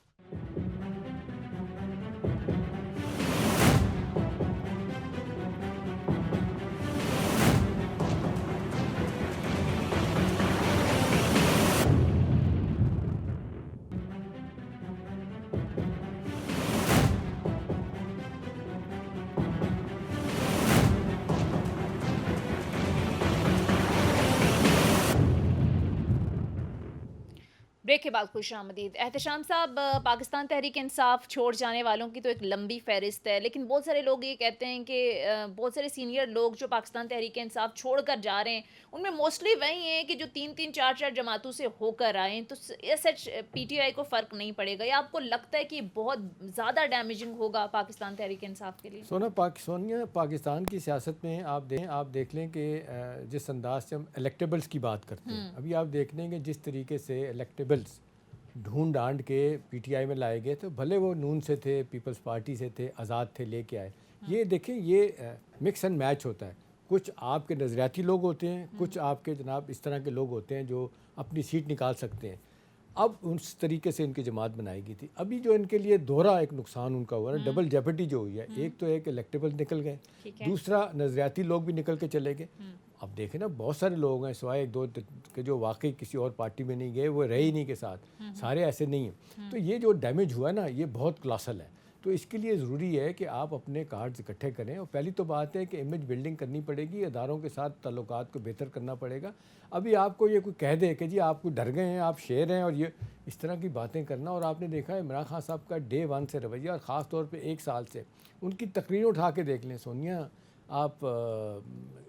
ब्रेक के बाद खुश आमदीद। एहतशाम साहब, पाकिस्तान तहरीक इंसाफ छोड़ जाने वालों की तो एक लंबी फहरिस्त है, लेकिन बहुत सारे लोग ये कहते हैं कि बहुत सारे सीनियर लोग जो पाकिस्तान तहरीक इंसाफ छोड़ कर जा रहे हैं, उनमें मोस्टली वही हैं कि जो 3-3 4-4 जमातों से होकर आए। तो सच PTI को फ़र्क नहीं पड़ेगा, या आपको लगता है कि बहुत ज़्यादा डैमेजिंग होगा पाकिस्तान तहरीक इंसाफ के लिए? सोनिया, पाकिस्तान की सियासत में आप देख लें कि जिस अंदाज से हम इलेक्टेबल्स की बात करते हैं, अभी आप देख लें कि जिस तरीके से इलेक्टेबल्स ढूंढ डांड के PTI में लाए गए, तो भले वो नून से थे, पीपल्स पार्टी से थे, आज़ाद थे, लेके आए। ये देखें, ये मिक्स एंड मैच होता है। कुछ आपके नज़रियाती लोग होते हैं, कुछ आपके जनाब इस तरह के लोग होते हैं जो अपनी सीट निकाल सकते हैं। अब उस तरीके से इनकी जमात बनाई गई थी। अभी जो इनके लिए दोहरा एक नुकसान उनका हुआ है, डबल जेपटी जो हुई है। एक तो एक इलेक्टेबल निकल गए, दूसरा नज़रियाती लोग भी निकल के चले गए। अब देखें ना, बहुत सारे लोग हैं सिवाय एक दो के जो वाकई किसी और पार्टी में नहीं गए, वो रहे ही नहीं के साथ, सारे ऐसे नहीं हैं। तो ये जो डैमेज हुआ ना, ये बहुत क्लासल है। तो इसके लिए ज़रूरी है कि आप अपने कार्ड्स इकट्ठे करें, और पहली तो बात है कि इमेज बिल्डिंग करनी पड़ेगी, अदारों के साथ ताल्लुकात को बेहतर करना पड़ेगा। अभी आपको ये कोई कह दे कि जी आप डर गए हैं, आप शेर हैं, और ये इस तरह की बातें करना। और आपने देखा है इमरान खान साहब का डे 1 से रवैया, और ख़ास तौर पे 1 साल से उनकी तकरीरें उठा के देख लें सोनिया, आप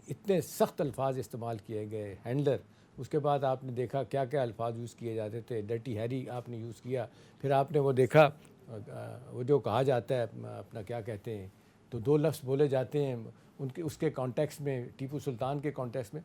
इतने सख्त अल्फाज इस्तेमाल किए गए, हैंडलर, उसके बाद आपने देखा क्या क्या अल्फाज यूज़ किए जाते थे, डर्टी हैरी आपने यूज़ किया, फिर आपने वो देखा वो जो कहा जाता है अपना क्या कहते हैं, तो 2 लफ्ज़ बोले जाते हैं उनके उसके कॉन्टेक्स्ट में, टीपू सुल्तान के कॉन्टेक्स्ट में,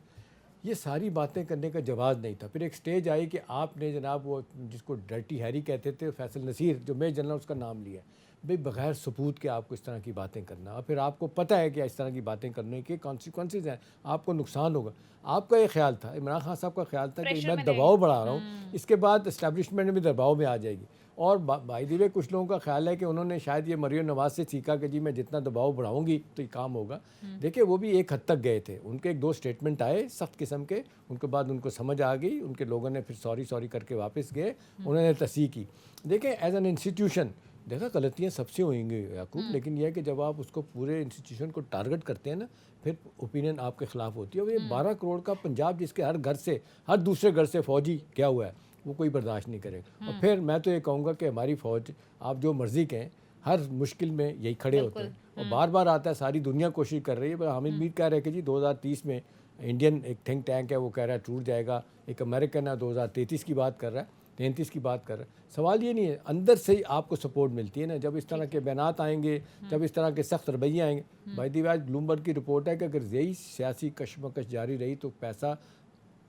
ये सारी बातें करने का जवाब नहीं था। फिर एक स्टेज आई कि आपने जनाब वो जिसको डर्टी हैरी कहते थे, फैसल नसीर जो मेजर जनरल, उसका नाम लिया भाई, बगैर सबूत के आपको इस तरह की बातें करना, और फिर आपको पता है कि इस तरह की बातें करने के कॉन्सिक्वेंसेज हैं, आपको नुकसान होगा। आपका ये ख्याल था, इमरान खान साहब का ख्याल था कि मैं दबाव बढ़ा रहा हूँ, इसके बाद इस्टेब्लिशमेंट भी दबाव में आ जाएगी। और बाय द वे कुछ लोगों का ख्याल है कि उन्होंने शायद ये मरियम नवाज से सीखा कि जी मैं जितना दबाव बढ़ाऊंगी तो ये काम होगा। देखिए वो भी एक हद तक गए थे, उनके 1-2 स्टेटमेंट आए सख्त किस्म के, उनके बाद उनको समझ आ गई, उनके लोगों ने फिर सॉरी करके वापस गए, उन्होंने तस्दीक की। देखें एज एन इंस्टीट्यूशन, देखा गलतियाँ सबसे होंगी याकूब, लेकिन यह है कि जब आप उसको पूरे इंस्टीट्यूशन को टारगेट करते हैं ना, फिर ओपिनियन आपके ख़िलाफ़ होती है। और ये 12 करोड़ का पंजाब, जिसके हर घर से, हर दूसरे घर से फ़ौजी क्या हुआ है, वो कोई बर्दाश्त नहीं करेगा। और फिर मैं तो ये कहूँगा कि हमारी फ़ौज, आप जो मर्ज़ी कहें, हर मुश्किल में यही खड़े होते हैं, और बार बार आता है, सारी दुनिया कोशिश कर रही है। पर हामिद मीर कह रहे हैं कि जी 2030 में इंडियन एक थिंक टैंक है, वो कह रहा है टूट जाएगा, एक अमेरिकन है 2033 की बात कर रहा है, 33 की बात कर रहा है। सवाल ये नहीं है, अंदर से ही आपको सपोर्ट मिलती है ना, जब इस तरह के बयानात आएंगे, जब इस तरह के सख्त रवैये आएंगे। भाई दी आज ब्लूमबर्ग की रिपोर्ट है कि अगर यही सियासी कशमकश जारी रही तो पैसा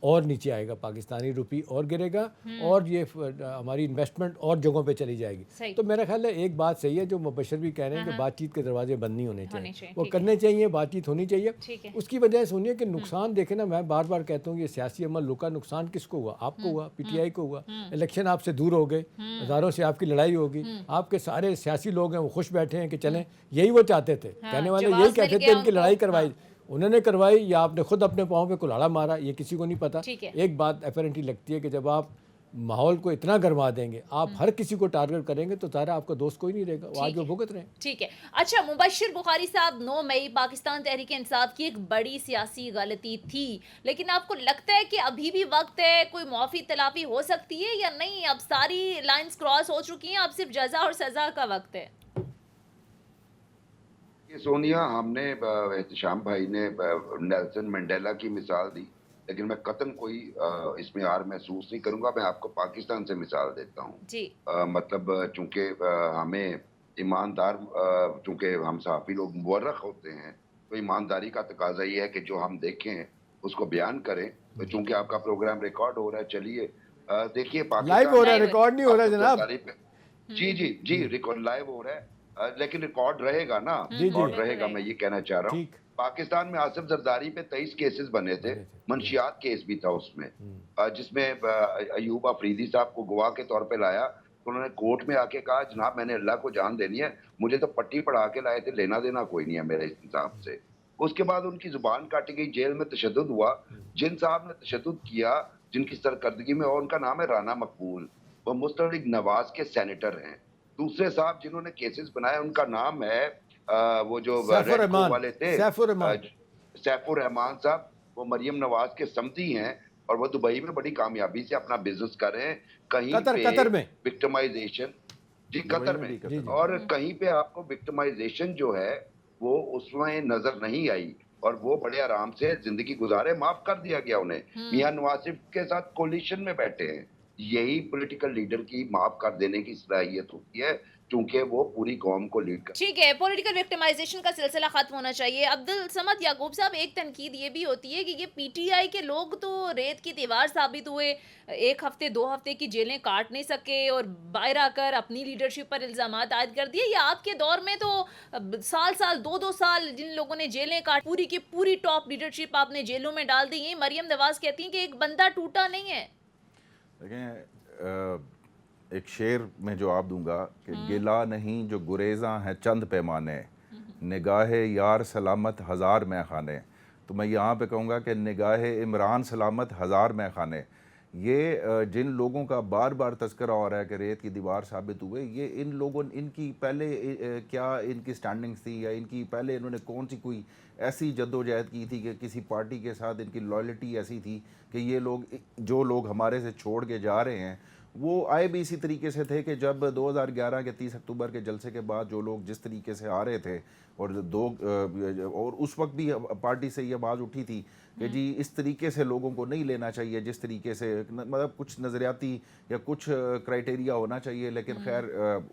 और नीचे आएगा, पाकिस्तानी रुपी और गिरेगा, और ये हमारी इन्वेस्टमेंट और जगहों पे चली जाएगी। तो मेरा ख्याल है एक बात सही है जो मुबशर भी कह रहे हैं कि बातचीत के दरवाजे बंद नहीं होने चाहिए, वो करने चाहिए, बातचीत होनी चाहिए। उसकी वजह सुनिए कि नुकसान देखे ना, मैं बार बार कहता हूँ ये सियासी अमल का नुकसान किसको हुआ? आपको हुआ, PTI को हुआ। इलेक्शन आपसे दूर हो गए, हज़ारों से आपकी लड़ाई होगी, आपके सारे सियासी लोग हैं वो खुश बैठे हैं कि चलें, यही वो चाहते थे, कहने वाले यही कहते थे इनकी लड़ाई करवाई, उन्होंने करवाई या आपने खुद अपने पाँव पे कुल्हाड़ा मारा, ये किसी को नहीं पता। एक बात अपेरेंटली लगती है कि जब आप माहौल को इतना गरमा देंगे, आप हर किसी को टारगेट करेंगे, तो तारा आपका दोस्त कोई नहीं रहेगा, वो आज वो भुगत रहे हैं। ठीक है। अच्छा, मुबश्शिर बुखारी साहब, 9 मई पाकिस्तान तहरीक इंसाफ की एक बड़ी सियासी गलती थी, लेकिन आपको लगता है कि अभी भी वक्त है, कोई माफ़ी तलाफी हो सकती है या नहीं? अब सारी लाइंस क्रॉस हो चुकी हैं, अब सिर्फ जजा और सजा का वक्त है। सोनिया, हमने एहतशाम भाई ने नेल्सन मंडेला की मिसाल दी, लेकिन मैं कतन कोई इसमें हार महसूस नहीं करूंगा। मैं आपको पाकिस्तान से मिसाल देता हूँ जी। मतलब चूंकि हमें ईमानदार, चूंकि हम सहाफ़ी लोग मुवर्रख होते हैं, तो ईमानदारी का तकाजा ये है कि जो हम देखें उसको बयान करें। तो चूंकि आपका प्रोग्राम रिकॉर्ड हो रहा है, चलिए देखिए, लाइव हो रहा है, रिकॉर्ड नहीं हो रहा जनाब। जी रिकॉर्ड लाइव हो रहा है, लेकिन रिकॉर्ड रहेगा ना, रिकॉर्ड रहेगा, मैं ये कहना चाह रहा हूँ। पाकिस्तान में आसिफ जरदारी पे 23 केसेस बने थे, मंशियात केस भी था उसमें, जिसमें अयूब अफरीदी साहब को गवाह के तौर पे लाया, तो उन्होंने कोर्ट में आके कहा जनाब मैंने अल्लाह को जान देनी है, मुझे तो पट्टी पढ़ा के लाए थे, लेना देना कोई नहीं है मेरे हिसाब से। उसके बाद उनकी जुबान काटी गई, जेल में तशद्दुद हुआ। जिन साहब ने तशद्दुद किया, जिनकी सरकर्दगी में, और उनका नाम है राना मकबूल, वो मुस्तफा नवाज के सेनेटर हैं। दूसरे साहब जिन्होंने केसेस बनाए, उनका नाम है वो जो वाले थे, सैफुर रहमान साहब, वो मरियम नवाज के समधी हैं, और वो दुबई में बड़ी कामयाबी से अपना बिजनेस कर रहे हैं। कहीं कतर में विक्टिमाइजेशन, जी कतर में, और कहीं पे आपको विक्टिमाइजेशन जो है वो उसमें नजर नहीं आई, और वो बड़े आराम से जिंदगी गुजारे, माफ कर दिया गया उन्हें। मियां नवाज शरीफ के साथ कोलिशन में बैठे हैं। यही पॉलिटिकल लीडर की माफ कर देने की सलाहियत होती है, क्योंकि वो पूरी कौम को लीड कर। ठीक है, पॉलिटिकल विक्टिमाइजेशन का सिलसिला खत्म होना चाहिए। अब्दुल समद याकूब साहब, एक तनकीद ये भी होती है कि ये PTI के लोग तो रेत की दीवार साबित हुए, 1 हफ्ते 2 हफ्ते की जेलें काट नहीं सके और बाहर आकर अपनी लीडरशिप पर इल्जामात आयद कर दिए। या आपके दौर में तो साल 2-2 साल जिन लोगों ने जेलें काट, पूरी की पूरी टॉप लीडरशिप आपने जेलों में डाल दी। ये मरियम नवाज कहती हैं कि एक बंदा टूटा नहीं है। देखें, एक शेर में जवाब दूंगा कि गिला नहीं जो गुरेज़ा हैं चंद पैमाने, निगाहे यार सलामत हज़ार मैं खाने। तो मैं यहाँ पे कहूँगा कि निगाह इमरान सलामत हज़ार में खाने, ये जिन लोगों का बार बार तस्करा हो रहा है कि रेत की दीवार साबित हुए, ये इन लोगों इनकी पहले क्या इनकी स्टैंडिंग्स थी, या इनकी पहले इन्होंने कौन सी कोई ऐसी जद्दोजहद की थी कि किसी पार्टी के साथ इनकी लॉयल्टी ऐसी थी कि ये लोग, जो लोग हमारे से छोड़ के जा रहे हैं, वो आए भी इसी तरीके से थे कि जब 2011 के 30 अक्टूबर के जलसे के बाद जो लोग जिस तरीके से आ रहे थे, और उस वक्त भी पार्टी से ये आवाज़ उठी थी कि जी इस तरीके से लोगों को नहीं लेना चाहिए, जिस तरीके से मतलब कुछ नज़रियाती या कुछ क्राइटेरिया होना चाहिए, लेकिन खैर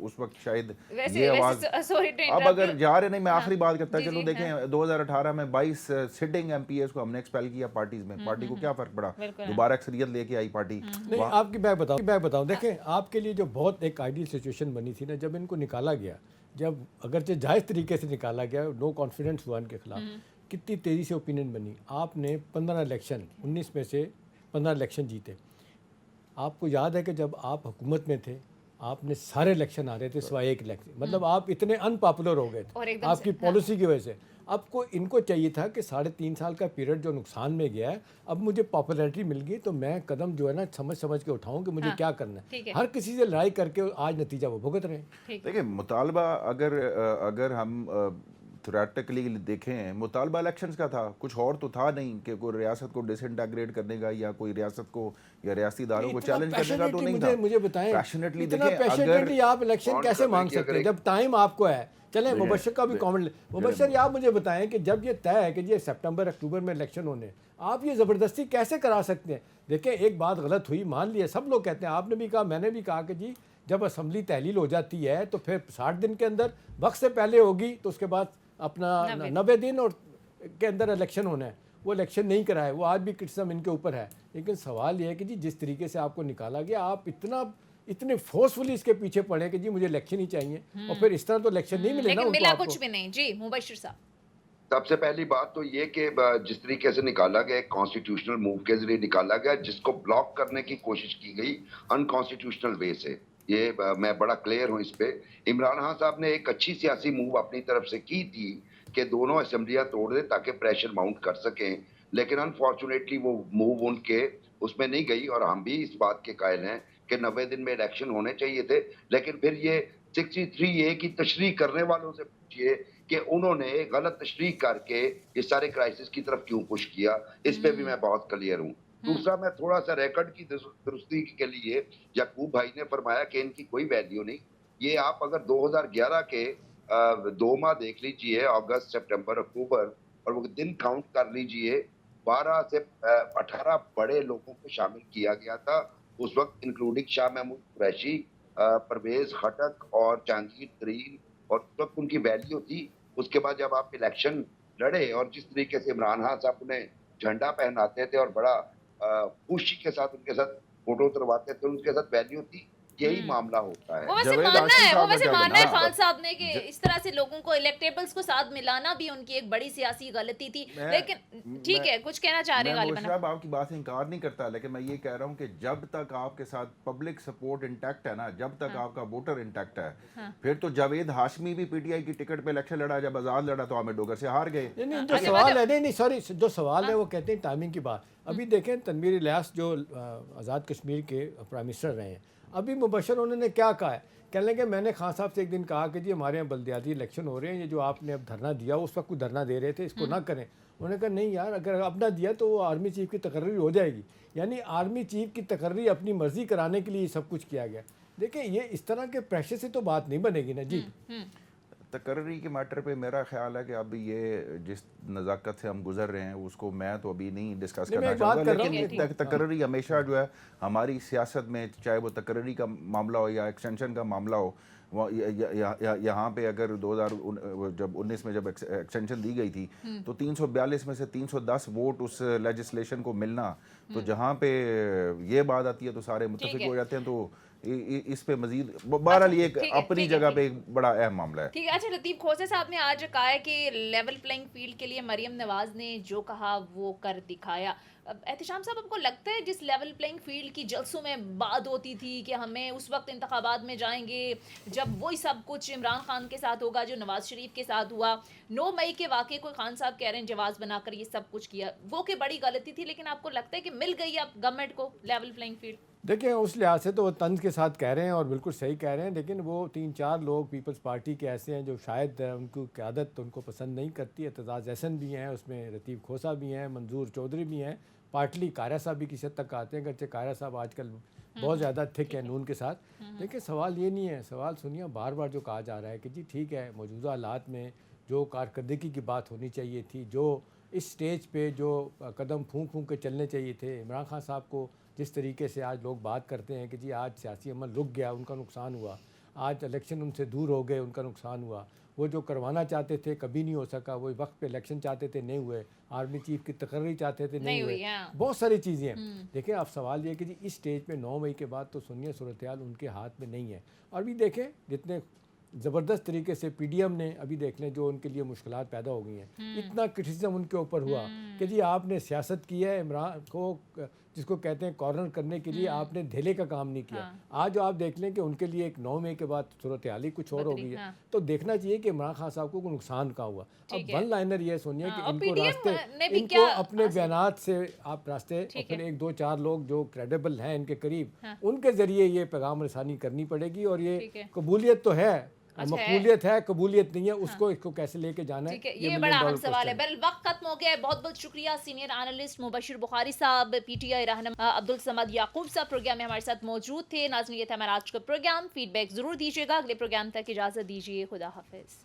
उस वक्त शायद ये आवाज़, अब अगर जा रहे नहीं, मैं आखिरी बात करता चलो, देखें 2018 में 22 सिटिंग MPs को हमने एक्सपेल किया पार्टीज में, पार्टी को क्या फ़र्क पड़ा, दोबारा अक्सरियत लेके आई पार्टी। नहीं, आपकी बैक बताऊं, देखें आपके लिए जो बहुत एक आइडियल सिचुएशन बनी थी ना, जब इनको निकाला गया, जब अगरचे जायज़ तरीके से निकाला गया, नो कॉन्फिडेंस हुआ इनके खिलाफ, कितनी तेज़ी से ओपिनियन बनी। आपने 15 इलेक्शन 19 में से 15 इलेक्शन जीते। आपको याद है कि जब आप हुकूमत में थे, आपने सारे इलेक्शन आ रहे थे सिवाय एक इलेक्शन, मतलब आप इतने अनपॉपुलर हो गए थे आपकी पॉलिसी की वजह से। आपको इनको चाहिए था कि 3.5 साल का पीरियड जो नुकसान में गया है, अब मुझे पॉपुलैरिटी मिल गई तो मैं कदम जो है ना समझ के उठाऊं कि मुझे क्या करना है। हर किसी से लड़ाई करके आज नतीजा वो भुगत रहे हैं। देखिए मुतालबा अगर हम थ्योरेटिकली देखें, मुतालबा इलेक्शंस का था, कुछ और तो था नहीं कि कोई रियासत को डिसइंटीग्रेट करने का या कोई रियासत को या रियासती इदारों को चैलेंज करने का तो नहीं था। मुझे बताएं, पैशनेटली इतना पैशनेटली आप इलेक्शन कैसे मांग सकते हैं जब टाइम आपको है। चलें मुबशर का भी कमेंट, मुबशर आप मुझे बताएं कि जब ये तय है कि ये सितंबर अक्टूबर में इलेक्शन होने, आप ये ज़बरदस्ती कैसे करा सकते हैं? देखें एक बात गलत हुई, मान लिया, सब लोग कहते हैं, आपने भी कहा, मैंने भी कहा कि जी जब असम्बली तहलील हो जाती है तो फिर 60 दिन के अंदर, वक्त से पहले होगी तो उसके बाद अपना 90 दिन और के अंदर इलेक्शन होना है। वो इलेक्शन नहीं कराए, वो आज भी क्रिटिसिज्म इनके ऊपर है। लेकिन सवाल ये है कि जी जिस तरीके से आपको निकाला गया, आप इतने फोर्सफुली इसके पीछे पड़े कि जी मुझे इलेक्शन ही चाहिए, और फिर इस तरह तो इलेक्शन नहीं मिलेगा। लेकिन मिला कुछ भी नहीं। जी मुबशिर साहब, सबसे पहली बात तो ये कि जिस तरीके से निकाला गया, कॉन्स्टिट्यूशनल मूव के जरिए निकाला गया, जिसको ब्लॉक करने की कोशिश की गई अनकॉन्स्टिट्यूशनल वे से, ये मैं बड़ा क्लियर हूं इस पे। इमरान खान साहब ने एक अच्छी सियासी मूव अपनी तरफ से की थी कि दोनों असेंबलियां तोड़ दें ताकि प्रेशर माउंट कर सकें, लेकिन अनफॉर्चुनेटली वो मूव उनके उसमें नहीं गई। और हम भी इस बात के कायल हैं कि 90 दिन में इलेक्शन होने चाहिए थे, लेकिन फिर ये 63A की तशरीह करने वालों से पूछिए कि उन्होंने गलत तशरीह करके इस सारे क्राइसिस की तरफ क्यों पुश किया। इस पे भी मैं बहुत क्लियर हूँ। दूसरा, मैं थोड़ा सा रिकॉर्ड की दुरुस्ती के लिए, याकूब भाई ने फरमाया कि इनकी कोई वैल्यू नहीं। ये आप अगर 2011 के 2 माह देख लीजिए, अगस्त, सितंबर, अक्टूबर, और वो दिन काउंट कर लीजिए, 12 से 18 बड़े लोगों को शामिल किया गया था उस वक्त, इंक्लूडिंग शाह महमूद कुरैशी, परवेज खटक और जहांगीर तरीन, और उस वक्त उनकी वैल्यू थी। उसके बाद जब आप इलेक्शन लड़े और जिस तरीके से इमरान खान साहब उन्हें झंडा पहनाते थे और बड़ा खुशी के साथ उनके साथ फोटो उतरवाते थे, उनके साथ वैल्यू थी। यही मामला होता है। वो वैसे मानना है खान साहब ने कि इस तरह से लोगों को, इलेक्टेबल्स को साथ मिलाना भी उनकी एक बड़ी सियासी गलती थी। लेकिन ठीक है, कुछ कहना चाह रहे हैं गालिबन। मैं आपकी बात से इनकार नहीं करता, लेकिन मैं ये कह रहा हूँ कि जब तक आपके साथ पब्लिक सपोर्ट इंटैक्ट है ना, जब तक आपका वोटर इंटैक्ट है, फिर तो जावेद हाशमी भी PTI की टिकट पे इलेक्शन लड़ा, जब आजाद लड़ा तो आमिर डोगर से हार गए। जो सवाल है, नहीं सॉरी, जो सवाल है वो कहते हैं टाइमिंग की बात। अभी देखें तनवीर इलियास जो आज़ाद कश्मीर के प्राइम मिनिस्टर रहे हैं, अभी मुबशर उन्होंने क्या कहा है, कहने लगे मैंने खान साहब से एक दिन कहा कि जी हमारे यहाँ बल्दियाती इलेक्शन हो रहे हैं, ये जो आपने अब धरना दिया, उस वक्त धरना दे रहे थे, इसको ना करें। उन्होंने कहा नहीं यार, अगर अब ना दिया तो आर्मी चीफ की तकर्री हो जाएगी। यानी आर्मी चीफ की तकर्री अपनी मर्जी कराने के लिए सब कुछ किया गया। देखिए ये इस तरह के प्रेशर से तो बात नहीं बनेगी ना जी। तकर्री के मैटर पे मेरा ख्याल है कि अभी ये जिस नज़ाकत से हम गुजर रहे हैं उसको मैं तो अभी नहीं डिस्कस करना चाहूँगा, लेकिन तकर्री हमेशा जो है हमारी सियासत में, चाहे वो तकर्री का मामला हो या एक्सटेंशन का मामला हो, यहाँ पे अगर 2019 में जब एक्सटेंशन दी गई थी तो 342 में से 310 वोट उस लेजिस्लेशन को मिलना, तो जहाँ पे ये बात आती है तो सारे मुत्तफिक हो जाते हैं। तो इस पे मजीद बहरहाल ये अपनी जगह पे एक बड़ा अहम मामला है। ठीक है। अच्छा, लतीफ़ खोसे साहब ने आज कहा है कि लेवल प्लेइंग फील्ड के लिए मरियम नवाज ने जो कहा वो कर दिखाया। एहतिशाम साहब, आपको लगता है जिस लेवल प्लेइंग फील्ड की जलसों में बात होती थी कि हमें उस वक्त इंतखाबात में जाएंगे जब वही सब कुछ इमरान खान के साथ होगा जो नवाज शरीफ के साथ हुआ, 9 मई के वाक़े को खान साहब कह रहे हैं जवाब बनाकर ये सब कुछ किया, वो कि बड़ी गलती थी, लेकिन आपको लगता है कि मिल गई अब गवर्नमेंट को लेवल प्लेइंग फील्ड? देखिए, उस लिहाज से तो वो तंज के साथ कह रहे हैं और बिल्कुल सही कह रहे हैं, लेकिन वो 3-4 लोग पीपल्स पार्टी के ऐसे हैं जो शायद उनको क़यादत उनको पसंद नहीं करती। एतजाज़ एहसन भी हैं, उसमें रतीब खोसा भी हैं, मंजूर चौधरी भी हैं, पाटली कायरा साहब भी किसी हद तक आते हैं, अगरचे कायरा साहब आजकल बहुत ज़्यादा थिक है नून के साथ। देखिए, सवाल ये नहीं है, सवाल सुनिए, बार बार जो कहा जा रहा है कि जी ठीक है, मौजूदा हालात में जो कारकर्दगी की बात होनी चाहिए थी, जो इस स्टेज पे जो कदम फूंक फूंक के चलने चाहिए थे, इमरान खान साहब को जिस तरीके से आज लोग बात करते हैं कि जी आज सियासी अमल रुक गया, उनका नुकसान हुआ, आज इलेक्शन उनसे दूर हो गए, उनका नुकसान हुआ, वो जो करवाना चाहते थे कभी नहीं हो सका, वो वक्त पे इलेक्शन चाहते थे नहीं हुए, आर्मी चीफ की तकर्री चाहते थे नहीं हुए, बहुत सारी चीज़ें हैं। देखिए, अब सवाल ये कि जी इस स्टेज पे 9 मई के बाद तो सुनिए सूरत हाल उनके हाथ में नहीं है। और भी देखें, जितने ज़बरदस्त तरीके से पीडीएम ने अभी देख लें जो उनके लिए मुश्किलात पैदा हो गई हैं, इतना क्रिटिसिज्म उनके ऊपर हुआ कि जी आपने सियासत की है, इमरान को जिसको कहते हैं कॉर्नर करने के लिए आपने धेले का काम नहीं किया। आज आप देख लें कि उनके लिए एक 9 मई के बाद सूरत हाल ही कुछ और हो गई है। तो देखना चाहिए कि इमरान खान साहब को नुकसान कहाँ हुआ। अब वन लाइनर ये सुनिए कि इनको रास्ते, इनको अपने बयानात से आप रास्ते, अपने 1-2-4 लोग जो क्रेडिबल हैं इनके करीब, उनके ज़रिए ये पैगाम रसानी करनी पड़ेगी। और ये कबूलियत तो है, मकबूलियत है, कबूलियत नहीं है, उसको इसको कैसे लेके जाना है, ये बड़ा अहम सवाल है। बल वक्त खत्म हो गया है। बहुत बहुत शुक्रिया सीनियर एनालिस्ट मुबशिर बुखारी साहब, पीटीआई रहनुमा अब्दुल समद याकूब साहब प्रोग्राम में हमारे साथ मौजूद थे। नाज़रीन, ये था हमारा आज का प्रोग्राम। फीडबैक जरूर दीजिएगा। अगले प्रोग्राम तक इजाजत दीजिए। खुदा हाफिज।